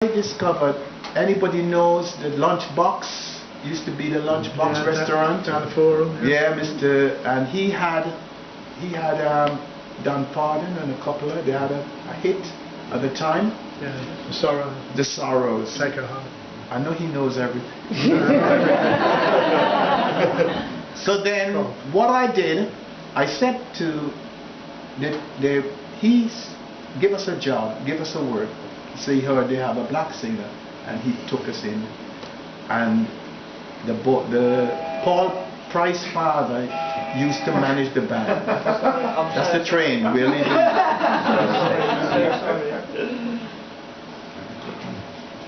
I discovered, anybody knows the Lunchbox? Used to be the Lunchbox restaurant down the forum. Yeah, Mr. And he had done Pardon and a couple of, they had a hit at the time. Yeah, the Sorrows. The Sorrows. Take Her Home. I know he knows everything. So then, what I did, I said to give us a job, give us a work. So he heard they have a black singer, and he took us in. And the Paul Price father used to manage the band. That's the train, we're leaving.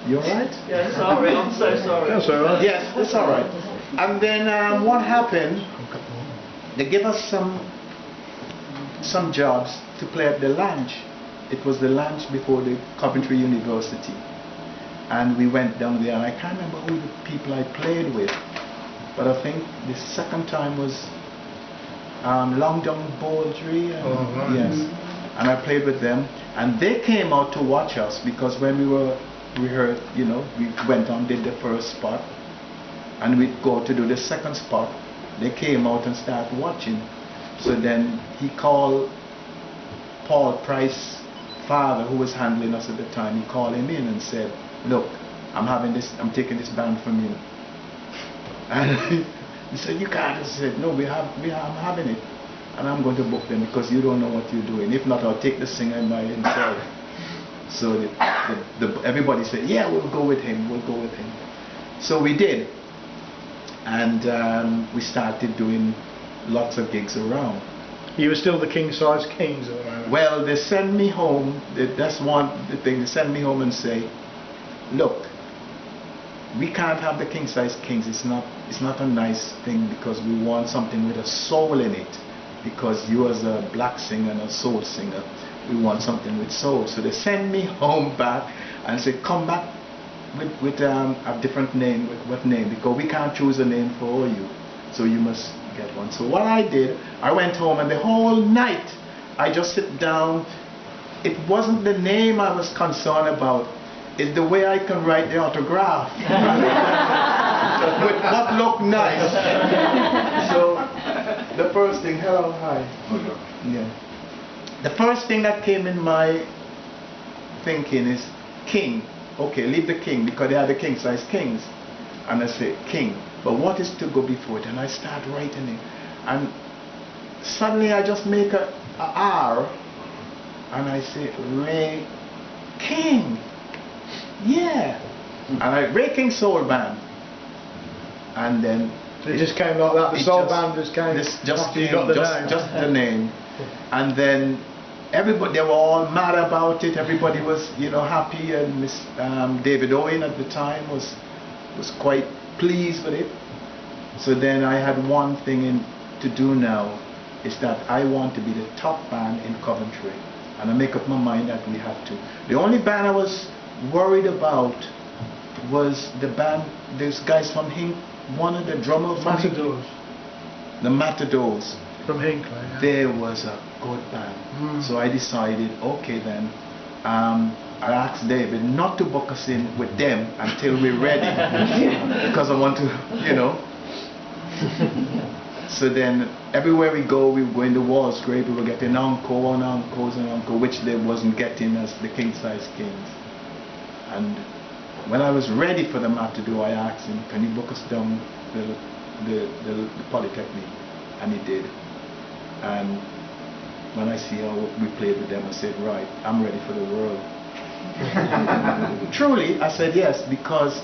You alright? Yeah, sorry, I'm so sorry. That's alright. Yes, it's alright. And then what happened, they gave us some jobs to play at the lounge. It was the lounge before the Coventry University. And we went down there, and I can't remember who the people I played with, but I think the second time was Longdon Baldry. Right. Yes. And I played with them, and they came out to watch us, because when we heard, you know, we went on, did the first spot, and we'd go to do the second spot. They came out and started watching. So then he called Paul Price father, who was handling us at the time. He called him in and said, "Look, I'm taking this band from you." And he said, "You can't." I said, "No, I'm having it, and I'm going to book them, because you don't know what you're doing. If not, I'll take the singer by himself." So everybody said, "Yeah, we'll go with him. We'll go with him." So we did, and we started doing lots of gigs around. You were still the king size kings at the moment. Well, they send me home. That's the thing. They send me home and say, "Look, we can't have the king size kings. It's not a nice thing, because we want something with a soul in it. Because you, as a black singer and a soul singer, we want something with soul." So they send me home back and say, "Come back with a different name." With what name? Because we can't choose a name for you, so you must get one. So what I did, I went home, and the whole night I just sit down. It wasn't the name I was concerned about. It's the way I can write the autograph with what looked nice. So the first thing, hello, hi. Yeah. The first thing that came in my thinking is King. Okay, leave the king, because they are the king size kings. And I say King, but what is to go before it? And I start writing it, and suddenly I just make a R, and I say Ray King. Yeah. And I Ray King Soul Band. And then it just came like that. The soul band just came. Just the name. And then everybody, they were all mad about it. Everybody was, happy, and Miss David Owen at the time was quite pleased with it. So then I had one thing to do now, is that I want to be the top band in Coventry, and I make up my mind that we have to. The only band I was worried about was the band, those guys from Hink, one of the drummers from Matadors. The Matadors. From Hinckley. Yeah. There was a good band. So I decided, okay then, I asked David not to book us in with them until we're ready, because I want to, So then everywhere we go in the Walsgrave, we were getting encore and encores and encore, which they wasn't getting as the king size kings. And when I was ready for the Matador, I asked him, "Can you book us down the Polytechnic?" And he did. And when I see how we played with them, I said, "Right, I'm ready for the world." Truly, I said yes, because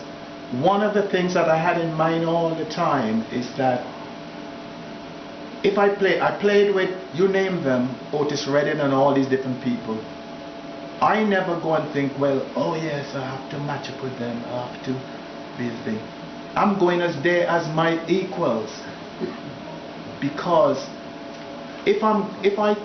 one of the things that I had in mind all the time is that if I played with, you name them, Otis Redding and all these different people. I never go and think, well, oh yes, I have to match up with them, I have to be the thing. I'm going as there as my equals, because if I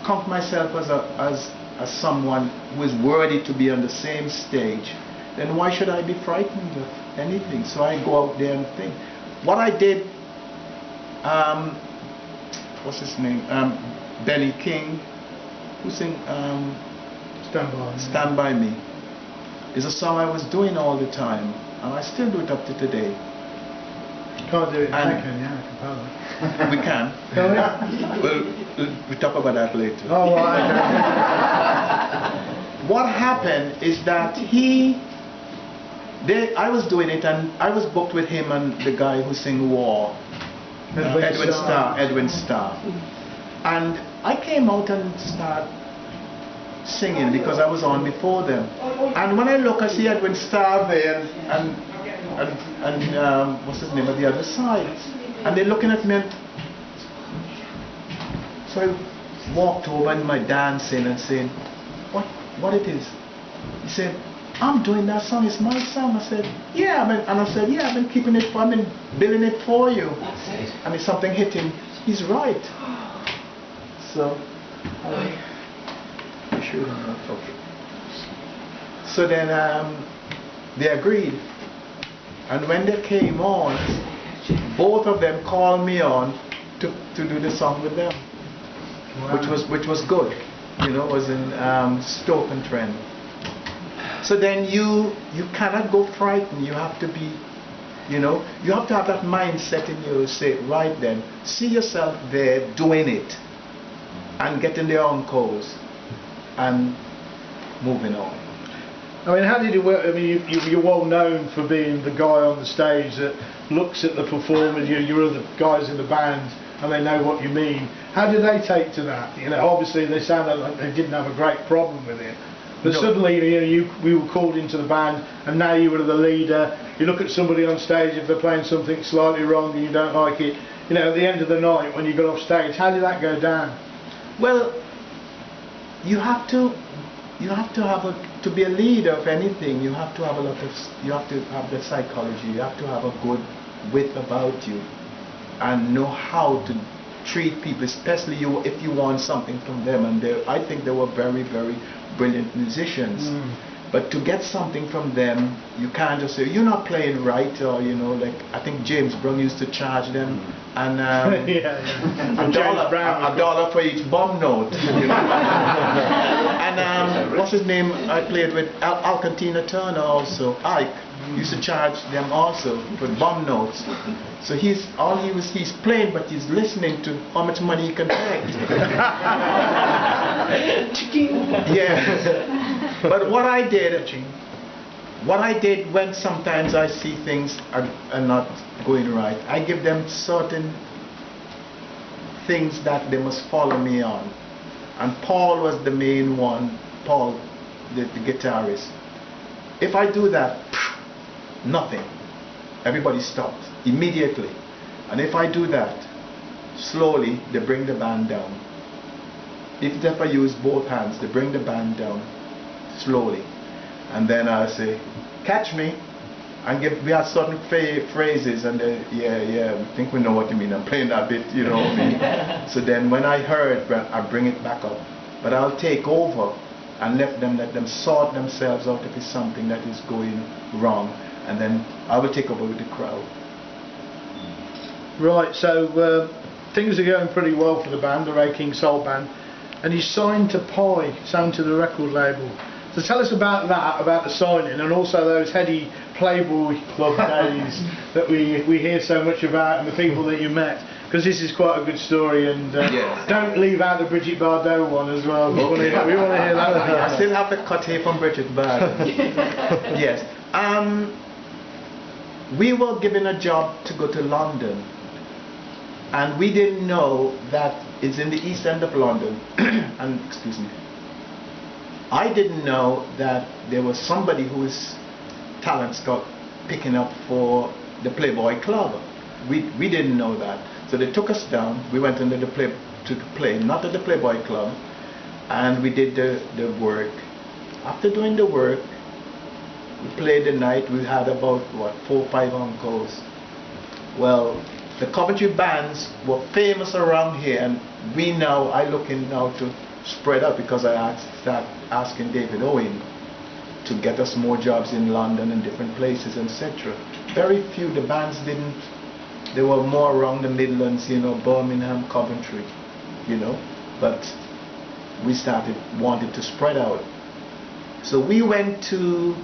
count myself as someone who is worthy to be on the same stage, then why should I be frightened of anything? So I go out there and think. What I did, what's his name? Benny King, who sing Stand By Me. Stand By Me. It's a song I was doing all the time, and I still do it up to today. You can't do it in And- second, yeah, cappella. We can. Can we? Well, we'll talk about that later. Oh, right, What happened is that I was doing it, and I was booked with him and the guy who sing War, okay. Edwin Starr. And I came out and started singing because I was on before them. And when I look, I see Edwin Starr there and what's his name at the other side. And they're looking at me. So I walked over in my dancing and saying, what it is? He said, I'm doing that song, it's my song. I said, yeah, I've been keeping it I've been building it for you. And if something hit him, he's right. So, so then they agreed. And when they came on, both of them called me on to do the song with them. Wow. Which was good. You know, it was in Stoke-on-Trent. So then you cannot go frightened. You have to be, you know, you have to have that mindset in you to say, right then, see yourself there doing it and getting the encores and moving on. I mean, how did it work? I mean, you're well known for being the guy on the stage that looks at the performers, your other guys in the band, and they know what you mean. How did they take to that? You know, obviously they sounded like they didn't have a great problem with it. But No. suddenly, you know, we were called into the band, and now you were the leader. You look at somebody on stage, if they're playing something slightly wrong and you don't like it, you know, at the end of the night when you got off stage, how did that go down? Well, you have to have to be a leader of anything. You have to have you have to have the psychology. You have to have a good wit about you, and know how to treat people, especially if you want something from them. And I think they were very, very brilliant musicians. But to get something from them, you can't just say, you're not playing right, or, you know, like, I think James Brown used to charge them and a dollar for each bum note. You know? And what's his name I played with? Alcantina Turner also, Ike, used to charge them also for bum notes. So he's playing, but he's listening to how much money he can make. Yeah. But what I did when sometimes I see things are not going right, I give them certain things that they must follow me on. And Paul was the main one, Paul, the guitarist. If I do that, nothing. Everybody stops immediately. And if I do that, slowly they bring the band down. If I use both hands, they bring the band down slowly. And then I say, catch me, and we have certain phrases, and they, yeah, I think we know what you mean. I'm playing that bit, you know what I mean? So then when I heard, I bring it back up. But I'll take over and let them sort themselves out if it's something that is going wrong, and then I will take over with the crowd. Right, so things are going pretty well for the band, the King SO Band, and you signed to signed to the record label. So tell us about that, about the signing, and also those heady Playboy Club days that we hear so much about, and the people that you met, because this is quite a good story. And Yes. Don't leave out the Brigitte Bardot one as well. We want to hear that. I still have the cut here from Brigitte Bardot. Yes. We were given a job to go to London, and we didn't know that it's in the East End of London. And excuse me, I didn't know that there was somebody who was talent scout picking up for the Playboy Club. We didn't know that, so they took us down. We went into to play, not at the Playboy Club, and we did the work. After doing the work, we played the night. We had about 4 or 5 encores. Well, the Coventry bands were famous around here, and I looking now to spread out, because I started asking David Owen to get us more jobs in London and different places, etc. Very few, the bands didn't, they were more around the Midlands, you know, Birmingham, Coventry, you know, but we wanted to spread out. So we went to